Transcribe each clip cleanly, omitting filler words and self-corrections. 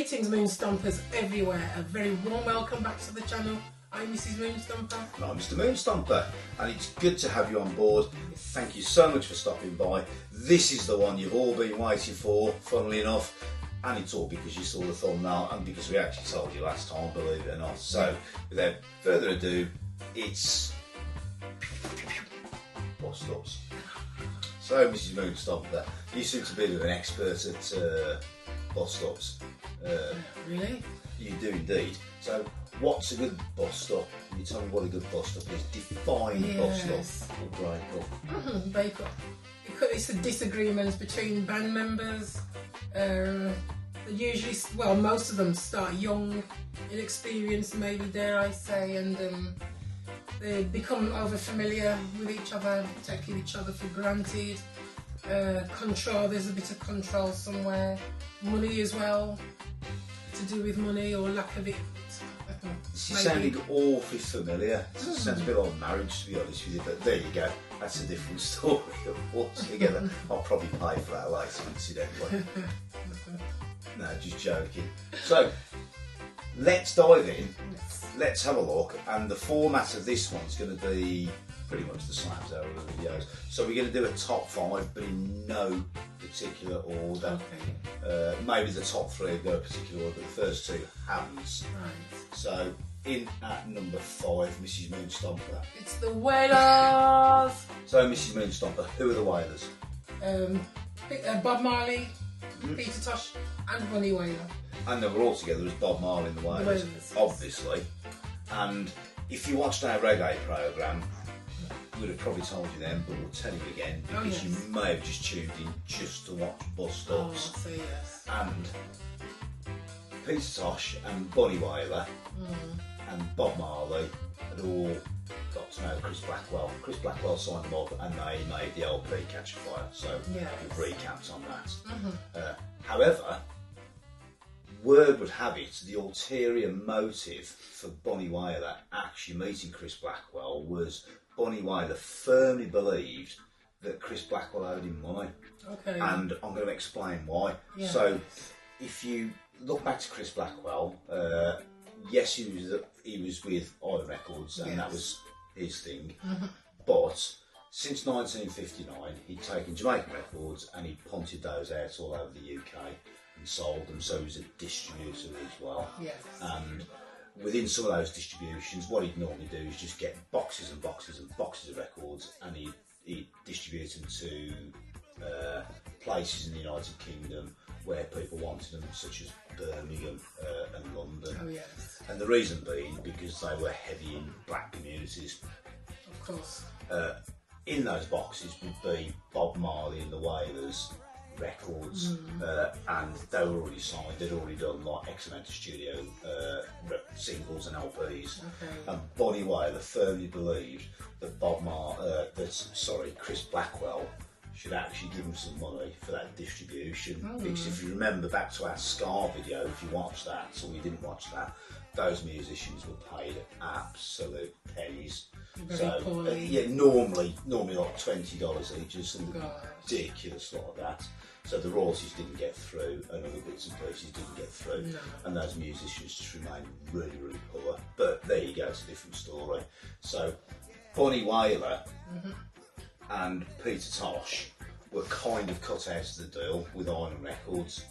Greetings Moonstompers everywhere, a very warm welcome back to the channel. I'm Mrs Moonstomper. And I'm Mr Moonstomper, and it's good to have you on board. Thank you so much for stopping by. This is the one you've all been waiting for, funnily enough, and it's all because you saw the thumbnail and because we actually told you last time, believe it or not. So without further ado, it's bust ups. So Mrs Moonstomper, you seem to be an expert at bust ups. Really? You do indeed. So what's a good bust up? Can you tell me what a good bust up is? Define bust up or break up. Break up. It's the disagreements between band members. Usually, well, most of them start young, inexperienced, maybe dare I say, and they become over familiar with each other, taking each other for granted. Control, there's a bit of control somewhere. Money as well, to do with money or lack of it. This is sounding awfully familiar. It sounds a bit like marriage, to be honest with you, but there you go. That's a different story altogether. I'll probably pay for that later, incidentally. No, just joking. So, let's dive in. Let's have a look. And the format of this one's going to be pretty much the same as our other videos. So we're going to do a top 5, but in no particular order. Okay. Maybe the top 3 have got a particular order, but the first 2 haven't. Right. So in at number 5, Mrs Moonstomper. It's the Wailers. So Mrs Moonstomper, who are the Wailers? Bob Marley, Peter Tosh, and Bunny Wailer. And they were all together as Bob Marley and the Wailers, Wailers. obviously. And if you watched our reggae programme, we'd have probably told you then, but we'll tell you again because you may have just tuned in just to watch bust ups. Oh, so yes. And Peter Tosh and Bunny Wailer and Bob Marley had all got to know Chris Blackwell. Chris Blackwell signed them up and they made the LP Catch a Fire, so we've recapped on that. However, word would have it, the ulterior motive for Bunny Wailer actually meeting Chris Blackwell was Bunny Wailer firmly believed that Chris Blackwell owed him money. Okay. And I'm going to explain why. Yeah. So, if you look back to Chris Blackwell, yes, he was with Island Records, and that was his thing. But since 1959, he'd taken Jamaican Records and he punted those out all over the UK and sold them. So he was a distributor as well. Yes. And within some of those distributions, what he'd normally do is just get boxes and boxes and boxes of records, and he'd distribute them to places in the United Kingdom where people wanted them, such as Birmingham and London. Oh yes. And the reason being because they were heavy in black communities. Of course. In those boxes would be Bob Marley and the Wailers records, and they were already signed. They'd already done like X amount of studio singles and LPs. Okay. And Bunny Wailer firmly believed that Chris Blackwell should actually give him some money for that distribution. Because if you remember back to our Scar video, if you watched that, or you didn't watch that, those musicians were paid absolute pennies. Very poorly. Yeah, normally like $20 each, or something ridiculous like that. So the royalties didn't get through, and other bits and pieces didn't get through, and those musicians just remained really, really poor. But there you go, it's a different story. So Bunny Wailer and Peter Tosh were kind of cut out of the deal with Island Records,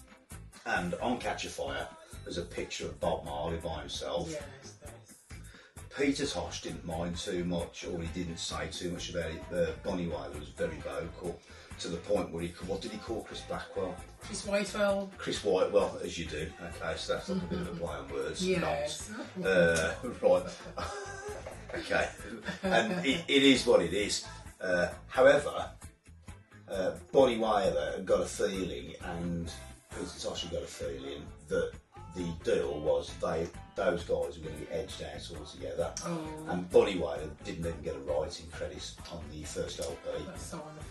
and on Catch a Fire there's a picture of Bob Marley by himself. Yes. Peter Tosh didn't mind too much, or he didn't say too much about it. Bunny Wailer was very vocal, to the point where what did he call Chris Blackwell? Chris Whitewell. Chris Whitewell, as you do. Okay, so that's like a bit of a play on words. Yes. Right. Okay. And it is what it is. However, Bunny Wailer got a feeling, and Peter Tosh got a feeling that the deal was those guys were going to get edged out altogether. And Bunny Wailer didn't even get a writing credit on the first LP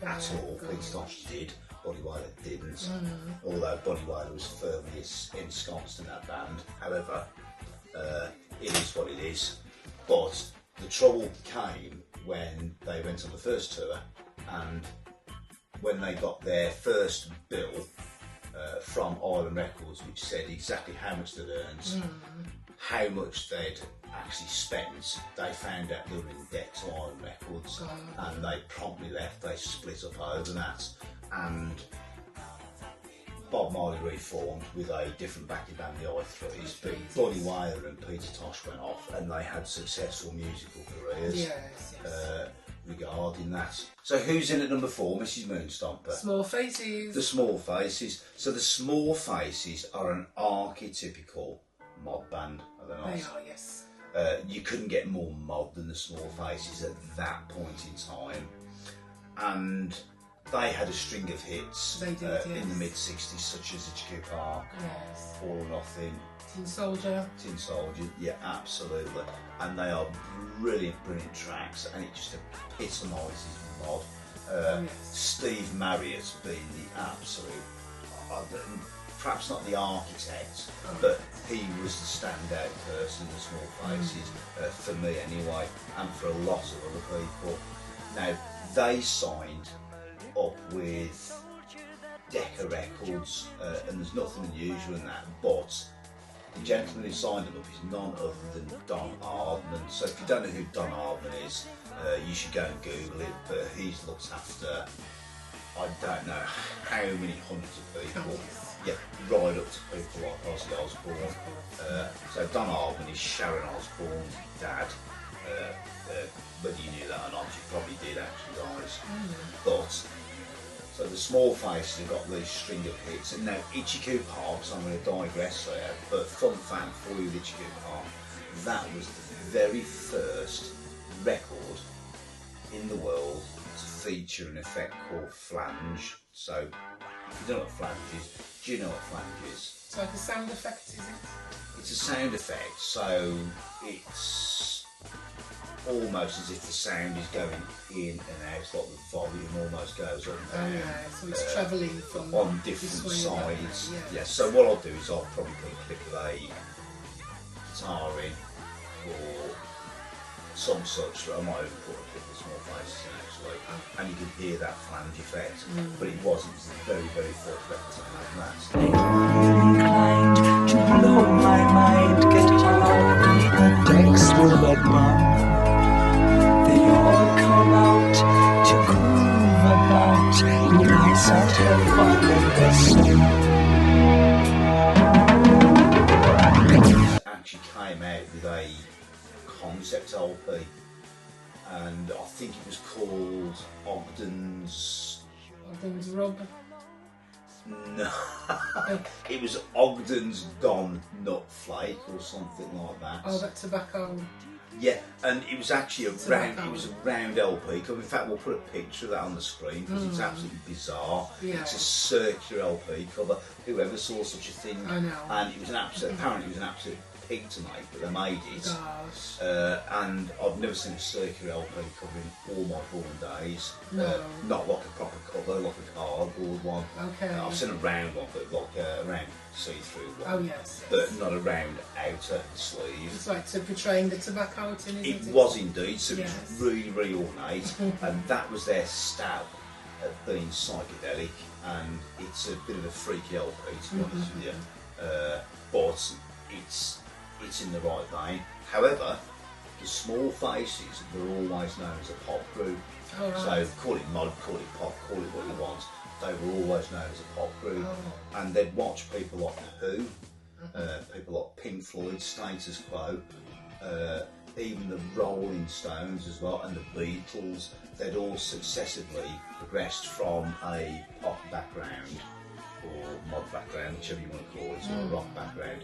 at all. Peter Tosh did, Bunny Wailer didn't. Although Bunny Wailer was firmly ensconced in that band. However, it is what it is. But the trouble came when they went on the first tour, and when they got their first bill from Island Records, which said exactly how much they'd earned, how much they'd actually spent. They found out they were in debt to Island Records, and they promptly left. They split up over that, and Bob Marley reformed with a different backing band, the I3s, but Bunny Wailer and Peter Tosh went off, and they had successful musical careers. Regarding that. So who's in at number 4, Mrs Moonstomper? Small Faces. The Small Faces. So the Small Faces are an archetypical mod band, are they not? They are, yes. You couldn't get more mod than the Small Faces at that point in time. And they had a string of hits They did, yes. in the mid-60s, such as HQ Park, Yes. All or Nothing, Tin Soldier. Tin Soldier, yeah, absolutely. And they are brilliant tracks, and it just epitomises mod. Yes. Steve Marriott being the absolute, perhaps not the architect, but he was the standout person in the Small Faces, for me anyway, and for a lot of other people. Now, they signed up with Decca Records, and there's nothing unusual in that, but the gentleman who signed him up is none other than Don Hardman. So if you don't know who Don Hardman is, you should go and Google it, but he's looked after, I don't know how many hundreds of people, yeah, right up to people like Ozzy Osbourne. So Don Hardman is Sharon Osbourne's dad. Whether you knew that or not, you probably did actually, guys. But so the Small Faces have got these string of hits, and now Itchy Park, so I'm going to digress there, but fun fact for you, Itchy Park, that was the very first record in the world to feature an effect called flange. So if you don't know what flange is, do you know what flange is? It's like a sound effect, is it? It's a sound effect, so it's almost as if the sound is going in and out, like the volume almost goes up and down. Oh yeah, so it's travelling from on different this way and that sides. way, Yeah. So what I'll do is I'll probably put a clip of a guitar in or some such. I might even put a clip of Small Faces in actually, and you can hear that flange effect. But it wasn't. It was the very first record to have that. Inclined to blow my mind, get on the decks will let run. They all come out to groove about, and I sat here following the sun. Actually came out with a concept LP, and I think it was called Ogden's. Ogden's Rub. No, it was Ogden's Don Nut Flake or something like that. Oh, that tobacco. Yeah, and it was actually a round. Tobacco. It was a round LP cover. In fact, we'll put a picture of that on the screen because it's absolutely bizarre. Yeah. It's a circular LP cover. Whoever saw such a thing? I know. And it was an absolute. Apparently, it was an absolute pig to make, but they made it. Gosh. And I've never seen a circular LP cover in all my born days. No. Not like a proper cover, like a cardboard one. Okay. I've seen a round one, but like a round see-through one. Oh yes. But not a round outer sleeve. It's like to portraying the tobacco tin, isn't it? It was indeed, so Yes. it was really ornate, and that was their stab at being psychedelic, and it's a bit of a freaky LP to be honest with you, but it's in the right vein. However, the Small Faces were always known as a pop group, Oh, right. so call it mod, call it pop, call it what you want, they were always known as a pop group, and they'd watch people like The Who, people like Pink Floyd, Status Quo, even the Rolling Stones as well, and the Beatles. They'd all successively progressed from a pop background or mod background, whichever you want to call it, or a rock background,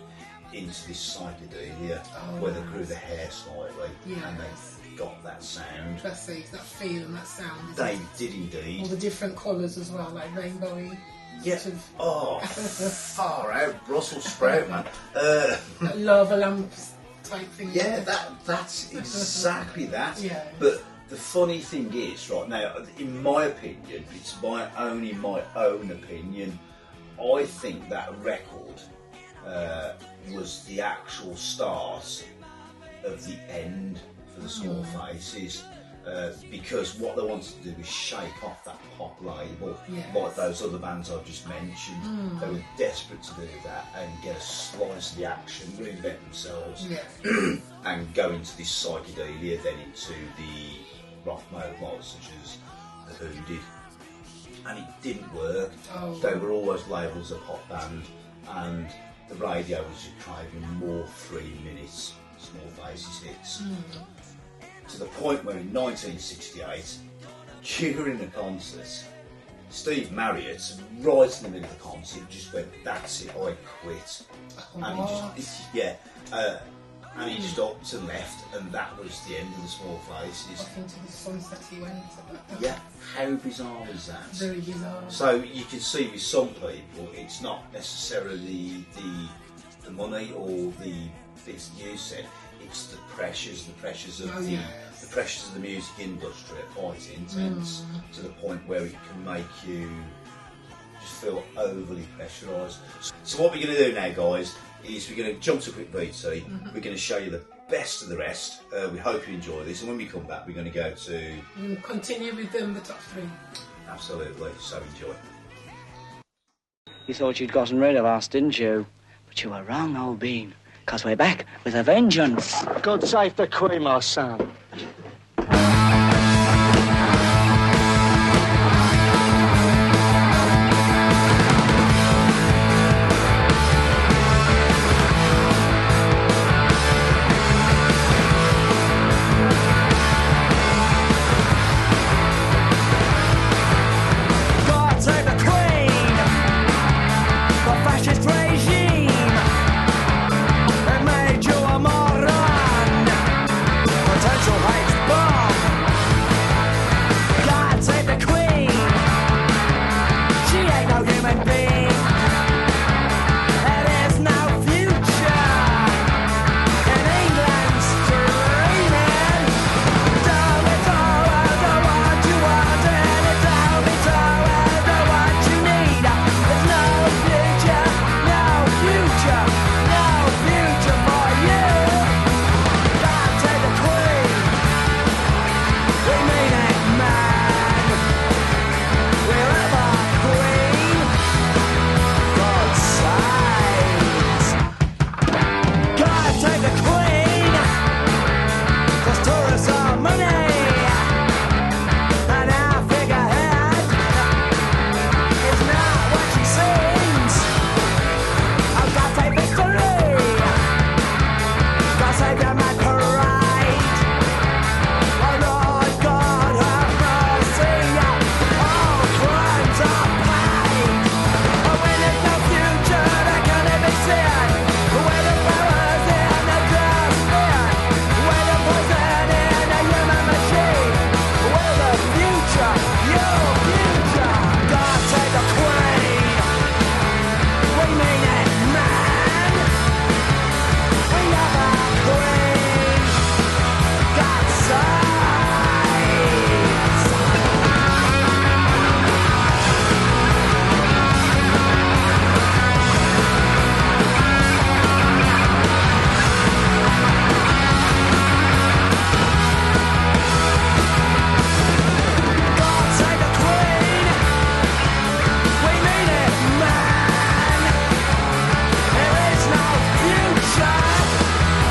into this psychedelia where they grew the hair slightly and they got that sound. Classic, that feel and that sound. They Isn't did it? indeed. All the different colours as well, like rainbowy. Yeah. Sort of Oh, far out, Brussels sprout, man. that lava lamps type thing. Yeah, that's exactly that. Yeah. But the funny thing is, right now, in my opinion, it's only my own opinion, I think that record was the actual start of the end for the Small Faces. because what they wanted to do was shake off that pop label, Yes. like those other bands I've just mentioned. They were desperate to do that and get a slice of the action, reinvent themselves, Yeah. and go into this psychedelia, then into the rock mode such as the Who did. And it didn't work. Oh. They were always labelled as a pop band, and the radio was just craving more 3 minutes Small Faces hits. To the point where in 1968, during a concert, Steve Marriott, right in the middle of the concert, just went, "That's it, I quit." And and he just upped and left, and that was the end of the Small Faces. Off into the sunset he went. Yeah, how bizarre was that? Very bizarre. So you can see with some people, it's not necessarily the money or the bits that you said. It's the pressures of the pressures of the music industry are quite intense to the point where it can make you just feel overly pressurised. So what we're going to do now, guys, is we're going to jump to a quick BT. We're going to show you the best of the rest. We hope you enjoy this, and when we come back, we're going to go to. We'll continue with the top 3. Absolutely. So enjoy. You thought you'd gotten rid of us, didn't you? But you were wrong, old bean. Because we're back with a vengeance. God save the Queen, my son. God save the Queen, the fascist regime. It made you a moron, potential hate bomb. God save the Queen, she ain't no human being. There is no future in England's dreaming. Tell me so, I know what you want, and tell me so, I know what you need. There's no future, no future, no future for you. God save the Queen, we mean it, man. We're ever Queen, God saves. God save the Queen, 'cause tourists are money, and our figurehead is not what she seems. Oh, God save history, God save your mad parade. Oh Lord God, have mercy, all crimes are paid. Oh, when there's no future, there can it be sin? Where the power's in the just fear, where the poison in a human machine, where the future, your future. God save the Queen, we mean it, man. We have a Queen, God saves. God save the Queen, we mean it, man. There is no future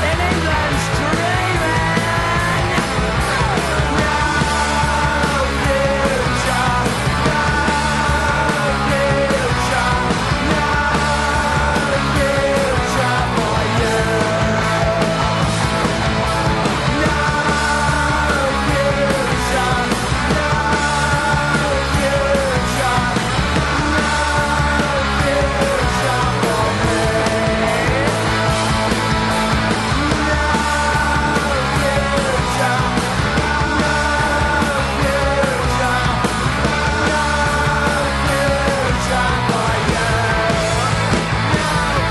in England's dreaming. No future, no future, no future for you. No future, no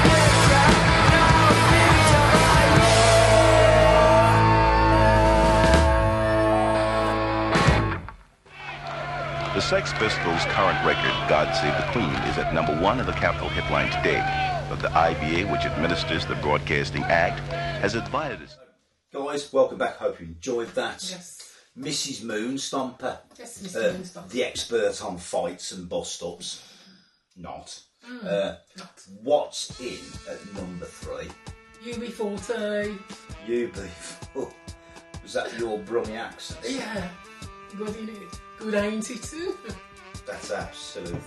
future, no future for me. The Sex Pistols' current record, God Save the Queen, is at #1 of the Capitol hit line today. But the IBA, which administers the Broadcasting Act, has advised us. Guys, welcome back. Hope you enjoyed that. Yes. Mrs Moonstomper. Yes, Mr. Moonstomper. The expert on fights and bust-ups. Not. Not. What's in at number 3? UB40. UB4. Was that your Brummy accent? Yeah. Good, innit? Good, ain't it? That's absolutely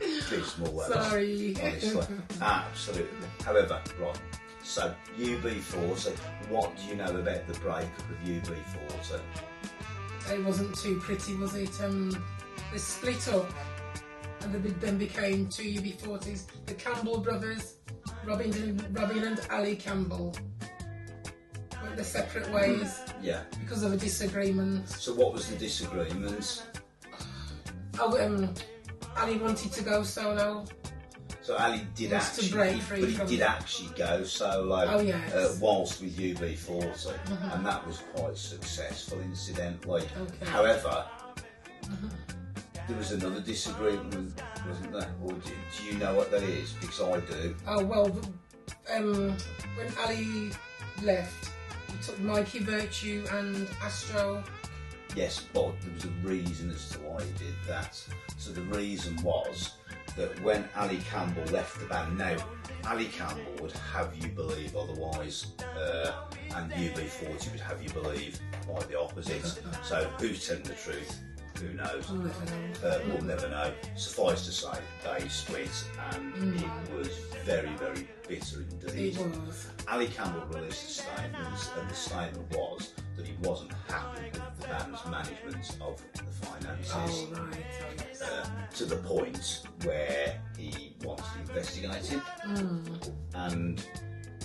abysmal. Sorry. Honestly. Absolutely. However, right. So, UB40. What do you know about the breakup of UB40? It wasn't too pretty, was it? They split up and they then became 2 UB40s. The Campbell brothers, Robin and Ali Campbell, went their separate ways. Yeah. Because of a disagreement. So what was the disagreement? Ali wanted to go solo. So Ali did Wants to actually, break free but he from did it. actually go solo Oh, yes. whilst with UB40, and that was quite successful, incidentally. Okay. However, there was another disagreement, wasn't there? Or do you know what that is? Because I do. Oh well, when Ali left, he took Mikey Virtue and Astro. Yes, but there was a reason as to why he did that. So the reason was that when Ali Campbell left the band, now Ali Campbell would have you believe otherwise, and UB40 would have you believe quite the opposite. So who's telling the truth? Who knows? We'll never know. Suffice to say, they split, and it was very, very bitter indeed. It was. Ali Campbell released a statement, and the statement was that he wasn't happy with the band's management of the finances. Oh right. To the point where he wanted it investigated, and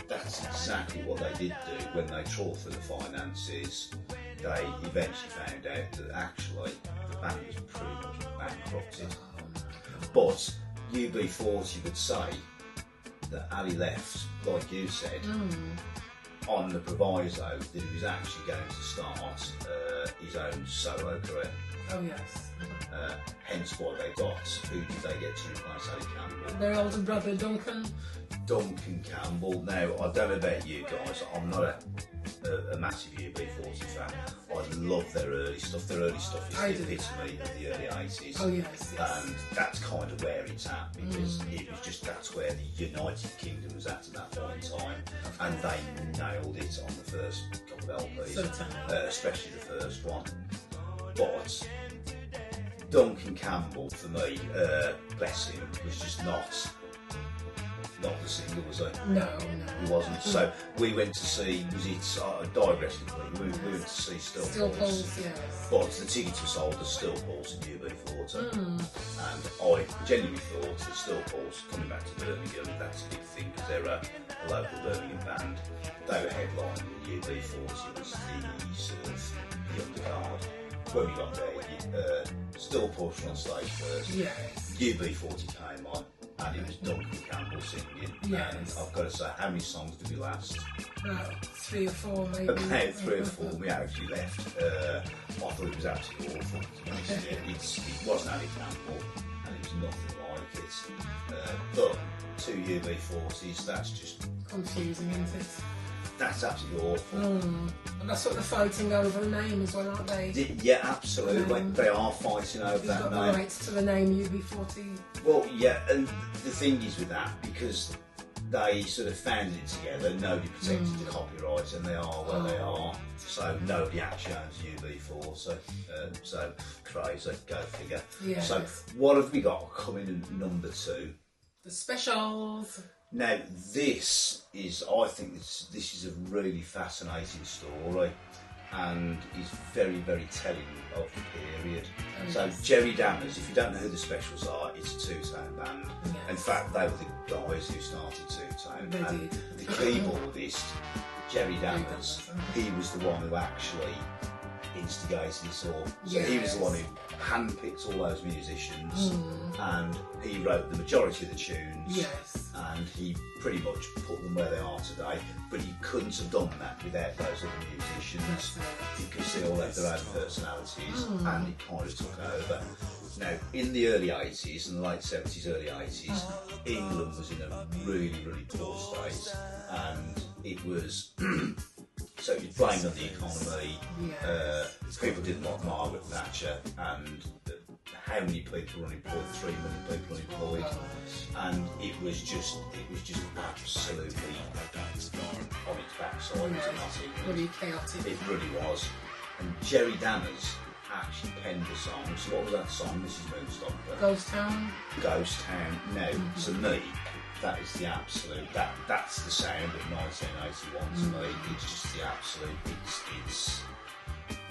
that's exactly what they did do when they trawled through the finances. They eventually found out that actually the band was pretty much bankrupted. But UB40 would say that Ali left, like you said, on the proviso that he was actually going to start his own solo career. Oh yes. Hence why they got, who did they get to replace Ali Campbell? Their older brother Duncan. Duncan Campbell. Now, I don't know about you guys, I'm not a massive UB40 fan. I love their early stuff. Their early stuff is the epitome of the early 80s. Oh yes, yes. And that's kind of where it's at, because it was just, that's where the United Kingdom was at that point in time, and they nailed it on the first couple of LPs, especially the first one. But Duncan Campbell, for me, bless him, was just not the singer, was he? No. He wasn't. So we went to see, was it, digressively, we went to see Still Pulse. Yes. But the tickets were sold as Still Pulse and UB40. And I genuinely thought that Still Pulse, coming back to Birmingham, that's a big thing, because they're a local Birmingham band. They were headlining, and UB40 was the sort of the undercard. When we got there, Still Pulse on stage first. Yes. UB40 came on, and it was Duncan Campbell singing. Yes. And I've got to say, how many songs did we last? About 3 or 4 maybe. About 3 or 4 we actually left. I thought it was absolutely awful. It wasn't Ali Campbell, and it was nothing like it. But 2 UB40s, that's just confusing, isn't it? That's absolutely awful. And that's what they're fighting over the name as well, aren't they? Yeah, absolutely. They are fighting over that got name. the rights to the name UB40. Well, yeah, and the thing is with that, because they sort of founded it together, nobody protected the copyright, and they are where they are, so nobody actually owns UB40. So crazy, go figure. Yes. So what have we got coming in number 2? The specials. Now this is, I think this is a really fascinating story, and is very, very telling of the period. So Jerry Dammers, if you don't know who the Specials are, it's a two-tone band. Yes. In fact, they were the guys who started two-tone. They And did. the keyboardist, Jerry Dammers, he was the one who actually instigated this all. So he was the one who handpicked all those musicians, and he wrote the majority of the tunes. Yes. And he pretty much put them where they are today, but he couldn't have done that without those other musicians, because they all had their own personalities, and it kind of took over. Now, in the early 80s, and the late 70s, early 80s, England was in a really, really poor state, and it was So it was blamed on the economy. Yeah. People didn't like Margaret Thatcher, and how many people were unemployed? 3 million people unemployed, and it was just absolutely on its backside. Was it not? Really chaotic. It really was. And Jerry Dammers actually penned the song. So what was that song, Mrs Moonstomper? Ghost Town. Ghost Town. Now, to me, that is the absolute. That's the sound of 1981 to me. It's just the absolute. It's.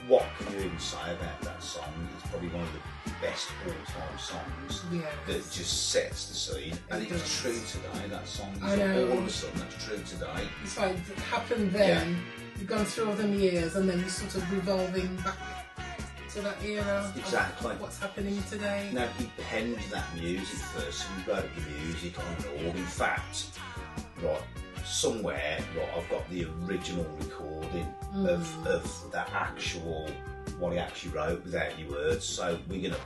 What can you even say about that song? It's probably one of the best all-time songs that just sets the scene, and it's true today. That song, I know. All of a sudden, that's true today. It's like it happened then. You've gone through all them years, and then you're sort of revolving back to that era. Exactly. Of what's happening today. Now, he penned that music first, so he wrote the music on an org. In fact, right, somewhere, right, I've got the original recording of that actual, what he actually wrote without any words, so we're going to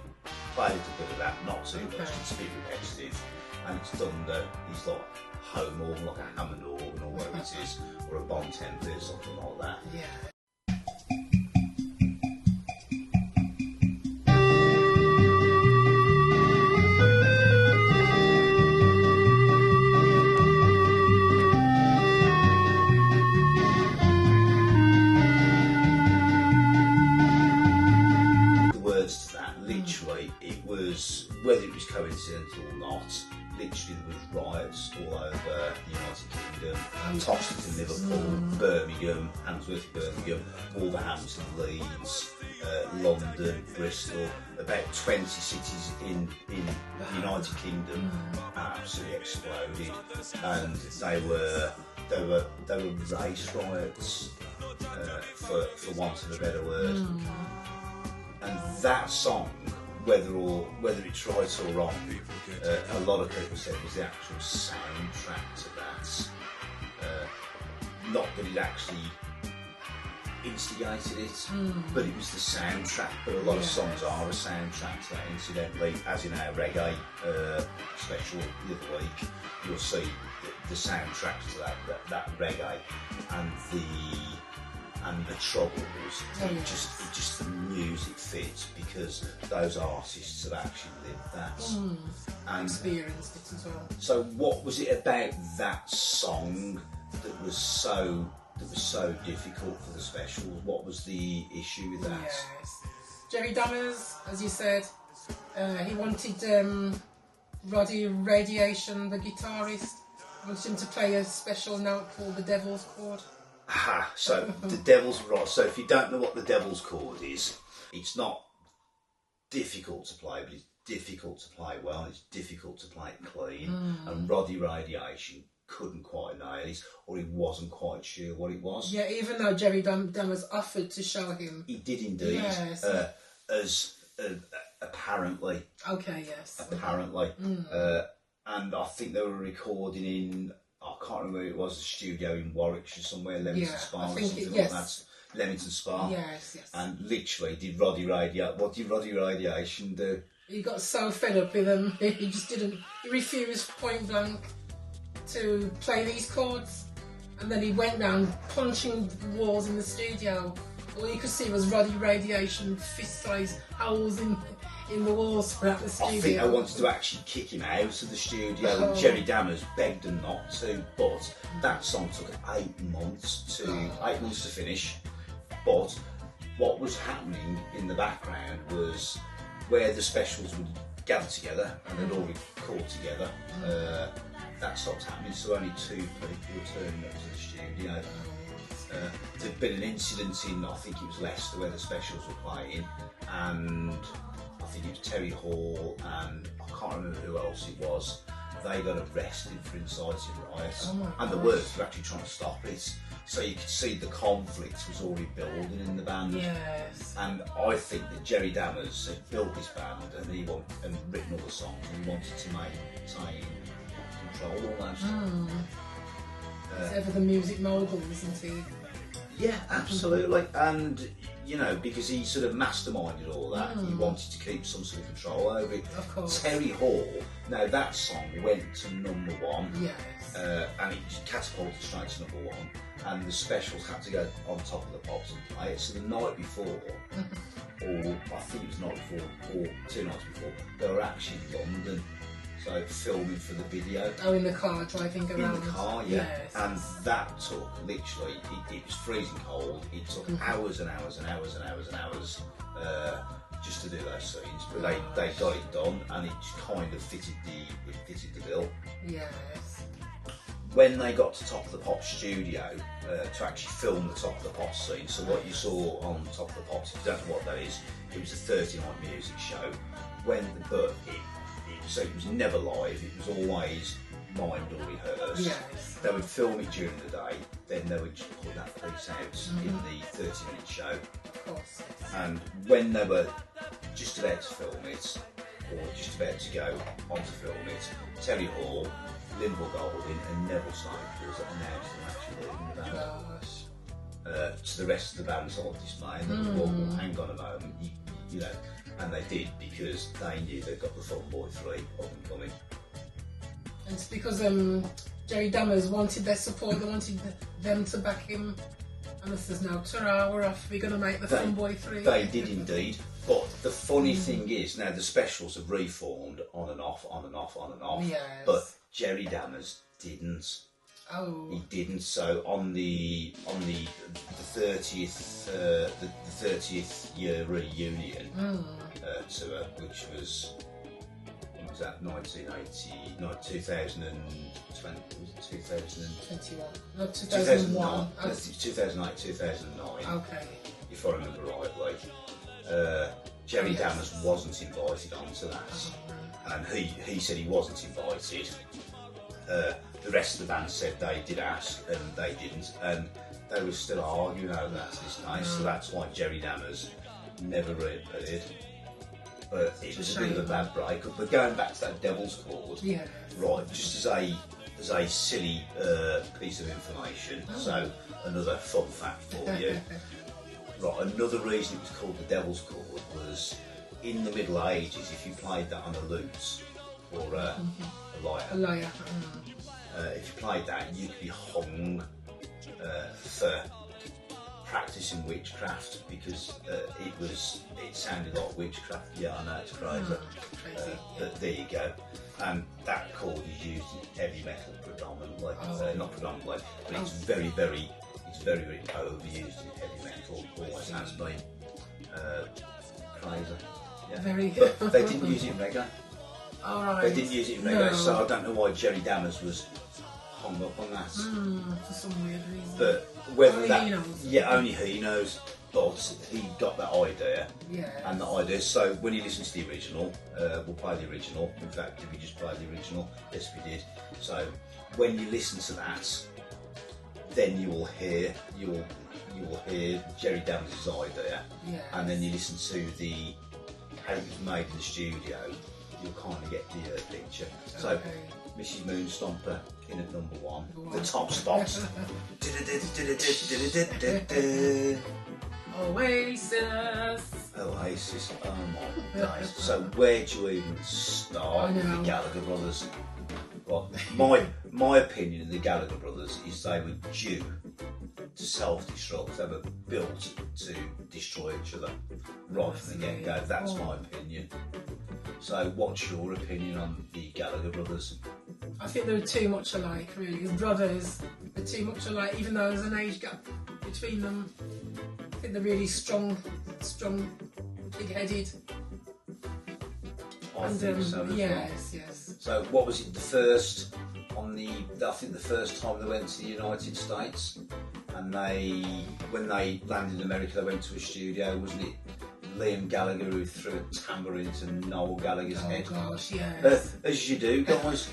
play a little bit of that, not too much, it's a bit repetitive, and it's done that he's like home organ, like a Hammond organ or whatever it is, or a Bon Temple or something like that. Yeah. Whether it was coincidental or not, literally there was riots all over the United Kingdom, Toxteth in Liverpool, Birmingham, Handsworth, Birmingham, Wolverhampton, Leeds, London, Bristol, about 20 cities in the United Kingdom absolutely exploded, and they were race riots, for want of a better word, and that song, whether it's right or wrong, a lot of people said it was the actual soundtrack to that. Not that it actually instigated it, but it was the soundtrack. But a lot of songs are a soundtrack to that, incidentally, as in our reggae special the other week. You'll see the soundtracks to that reggae and the troubles. Just the music fits because those artists have actually lived that and experienced it as well. So what was it about that song that was so difficult for the specials? What was the issue with that? Yes. Jerry Dammers, as you said, he wanted Roddy Radiation, the guitarist, wanted him to play a special note called the Devil's Chord. Aha, so the Devil's right. So if you don't know what the Devil's Chord is, it's not difficult to play, but it's difficult to play well. It's difficult to play it clean. And Roddy Radiation couldn't quite nail it, or he wasn't quite sure what it was. Yeah, even though Jerry Dammers offered to show him. He did indeed. Yes. Apparently. Okay. Yes. Apparently. And I think they were recording in. I can't remember who it was, a studio in Warwickshire somewhere, Leamington Spa or something like that. Leamington Spa. Yes. And literally, what did Roddy Radiation do? He got so fed up with them, he just didn't, he refused point blank to play these chords. And then he went round punching walls in the studio. All you could see was Roddy Radiation, fist-sized holes in the walls throughout the studio. I think they wanted to actually kick him out of the studio, and Jerry Dammers begged them not to, but that song took 8 months to finish. But what was happening in the background was where the specials would gather together and they'd all record together. That stopped happening, so only 2 people turned up to the studio. There'd been an incident in, I think it was Leicester, where the specials were playing, and I think it was Terry Hall and I can't remember who else it was. They got arrested for inciting riots, and the words were actually trying to stop it. So you could see the conflict was already building in the band. Yes. And I think that Jerry Dammers had built this band and written all the songs, and he wanted to maintain control almost. He's ever the music mogul, isn't he? Yeah, absolutely. And you know, because he sort of masterminded all that. He wanted to keep some sort of control over it. Of course. Terry Hall, now that song went to #1. Yes. And it just catapulted straight to #1. And the Specials had to go on Top of the Pops and play it. So the night before, or I think it was the night before, or 2 nights before, they were actually in London. So filming for the video. Oh, in the car, driving around. In the car, yeah. Yes. And that took literally, it was freezing cold. It took hours and hours and hours and hours and hours just to do those scenes. But they got it done, and it just kind of fitted the bill. Yes. When they got to Top of the Pops studio to actually film the Top of the Pops scene, so what you saw on Top of the Pops, if you don't know what that is, it was a 30-night music show. So it was never live, it was always mimed or rehearsed. Yes. They would film it during the day, then they would just put that piece out in the 30-minute show. Of course. Yes. And when they were just about to film it, or just about to go on to film it, Terry Hall, Linville Golding and Neville Staples announced them actually leaving the band. To the rest of the band's odd dismay, and they were, well, hang on a moment, you know, and they did, because they knew they'd got the Fun Boy 3 up and coming. And it's because Jerry Dammers wanted their support, they wanted them to back him, and this is now, ta-ra, we're off, we're going to make the Fun Boy 3. They did indeed, but the funny thing is, now the Specials have reformed on and off, on and off, on and off, Yes. but Jerry Dammers didn't. Oh. He didn't. So on the 30th the 30th year reunion tour, which was, when was that, 1980, no, 2020, was it 2021? No, 2001. 2008, 2009. Okay. If I remember rightly. Jerry Dammers wasn't invited onto that, and he said he wasn't invited. The rest of the band said they did ask and they didn't, and they were still arguing over that to this day. So that's why Jerry Dammers never reappeared. But it was a bit of a bad breakup. But going back to that Devil's Chord, right? Just as a silly piece of information. So another fun fact for you. Right, another reason it was called the Devil's Chord was in the Middle Ages, if you played that on a lute or a lyre, if you played that, you could be hung for practicing witchcraft, because it sounded like witchcraft. Yeah, I know, it's crazy. But there you go. And that chord is used in heavy metal predominantly, not predominantly, but it's very, very overused in heavy metal. Always has been. Crazy. Yeah. Very. But they didn't use it in reggae. All right. They didn't use it in reggae, No. so I don't know why Jerry Dammers was hung up on that. For some weird reason. But whether Only that, he knows. yeah, only he knows. But he got that idea, Yeah. and the idea. So when you listen to the original, we'll play the original. In fact, did we just play the original? Yes, we did. So when you listen to that, then you will hear Jerry Dammers' idea, and then you listen to how it was made in the studio. You'll kind of get the picture. So Mrs Moonstomper in at #1, the top spot. Oasis, oh my days. So where do you even start with the Gallagher brothers? Well, my opinion of the Gallagher brothers is they were due to self-destruct. They were built to destroy each other right from the get-go. That's my opinion. So what's your opinion on the Gallagher brothers? I think they're too much alike, really. As brothers, they're too much alike, even though there's an age gap between them. I think they're really strong, big-headed. I think so as well. Yes. So what was it, I think the first time they went to the United States, and when they landed in America, they went to a studio, wasn't it Liam Gallagher who threw a tambourine to Noel Gallagher's head? Oh gosh, yes. As you do, guys.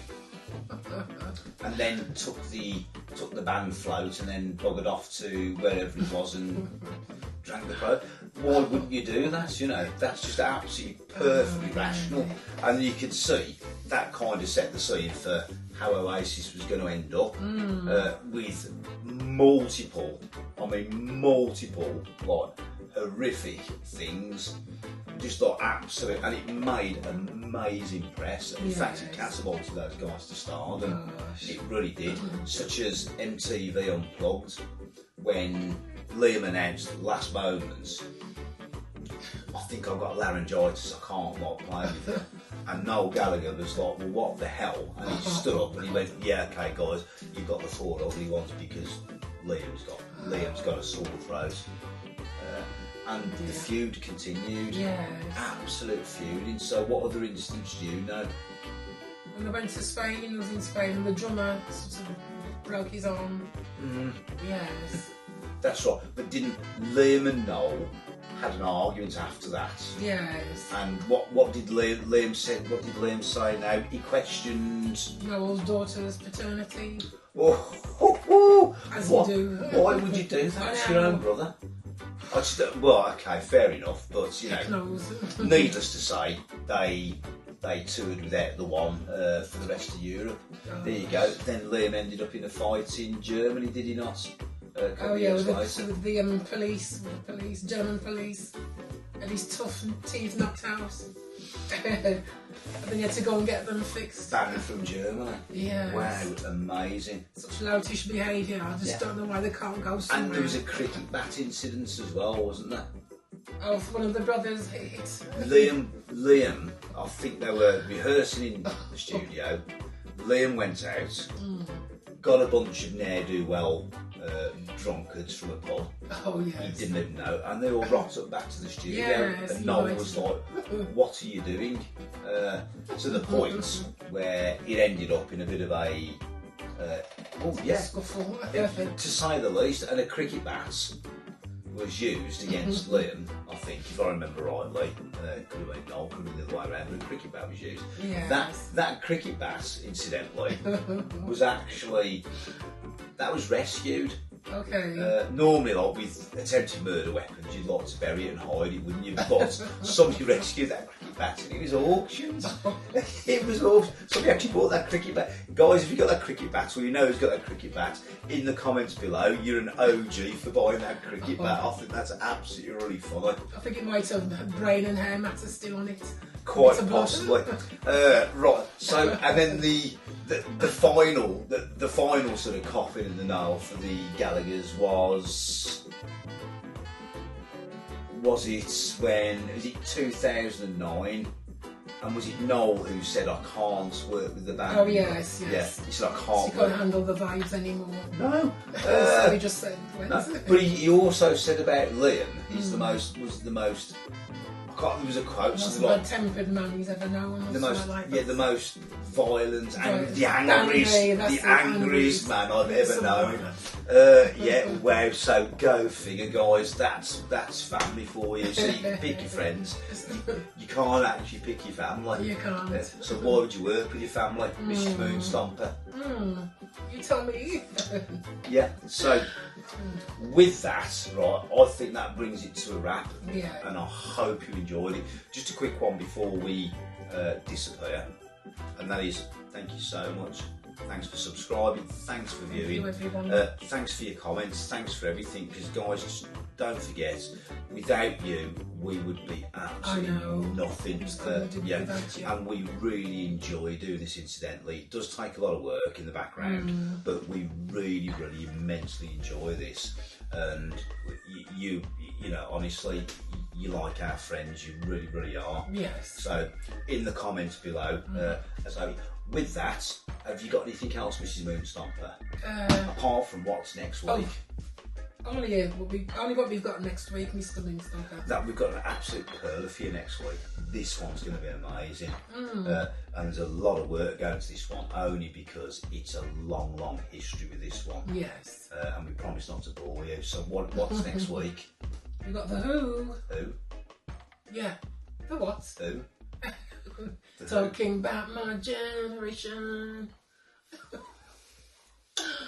And then took the band float and then buggered off to wherever it was and drank the float. Why wouldn't you do that? You know, that's just absolutely perfectly rational. And you could see that kind of set the scene for how Oasis was going to end up with multiple like horrific things. Just thought absolute, and it made an amazing press. In fact, it catapulted those guys to stardom. It really did. Such as MTV Unplugged, when Liam announced at the last moments, I think I've got laryngitis, I can't play with it. And Noel Gallagher was like, well, what the hell? And he stood up and he went, yeah, okay, guys, you've got the 4 ugly ones because Liam's got a sore throat. And the feud continued. Yes. Absolute feuding. So what other instance do you know? When I went to Spain, he was in Spain, and the drummer sort of broke his arm. Yes. That's right. But didn't Liam and Noel had an argument after that? Yes. And what did Liam say? What did Liam say now? He questioned Noel's daughter's paternity. As you do. Why would you do that to your own brother? Well, okay, fair enough, but you know, needless to say, they toured without the one for the rest of Europe. There you go. Then Liam ended up in a fight in Germany, did he not? With the police, German police, and his tough teeth knocked out. And then he had to go and get them fixed. Banned from Germany. Yeah. Wow, amazing. Such loutish behaviour. I just don't know why they can't go somewhere. And there was a cricket bat incident as well, wasn't there? Oh, one of the brothers hit. Liam, I think they were rehearsing in the studio. Liam went out, got a bunch of ne'er-do-well drunkards from a pub. Oh, yes. He didn't even know, and they all rocked up back to the studio. Yes, and Noel was like, what are you doing? To the point where it ended up in a bit of a scuffle. To say the least, and a cricket bat was used against Liam, I think, if I remember rightly. Could have been Noel, could have been the other way around, but a cricket bat was used. Yes. That cricket bat, incidentally, was actually, that was rescued. Okay. Normally, like with attempted murder weapons, you'd like to bury it and hide it, wouldn't you? But somebody rescued that cricket bat and it was auctioned. It was auctioned. Somebody actually bought that cricket bat. Guys, if you got that cricket bat, or you know who's got that cricket bat, in the comments below, you're an OG for buying that cricket bat. I think that's absolutely really funny. I think it might have brain and hair matter still on it. Quite possibly. Right. So, and then the final sort of coffin in the nail for the Gallaghers was it 2009? And was it Noel who said, I can't work with the band? Oh, yes. Yeah, he said, I can't. He can't handle the vibes anymore. No. So he just said, no. But he also said about Liam, there was a quote. Most bad-tempered man he's ever known. The most violent and the angriest man I've ever known. Wow. So go figure, guys. That's family for you. So you can pick your friends. You can't actually pick your family. You can't. So why would you work with your family, Mr. Moonstomper? You tell me. Yeah. So with that, right, I think that brings it to a wrap. Yeah. And I hope you enjoyed it. Just a quick one before we disappear, and that is, thank you so much. Thanks for subscribing. Thanks for viewing. Thanks for your comments. Thanks for everything. Because guys, just don't forget, without you, we would be absolutely nothing. And we really enjoy doing this. Incidentally, it does take a lot of work in the background, but we really, really immensely enjoy this. And you know, honestly, you like our friends. You really, really are. Yes. So, in the comments below, so with that, have you got anything else, Mrs Moonstomper? Apart from what's next week? Only what we've got next week, Mr. Moonstomper. That we've got an absolute pearler for you next week. This one's going to be amazing. And there's a lot of work going to this one, only because it's a long, long history with this one. Yes. And we promise not to bore you. So what's next week? We've got the Who. Who? Yeah. The what? Who? Talking about my generation.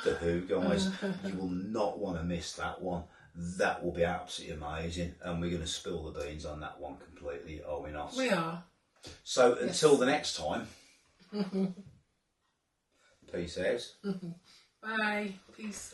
The Who, guys. You will not want to miss that one. That will be absolutely amazing, and we're going to spill the beans on that one completely, are we not? We are. So until the next time, peace out. Bye. Peace.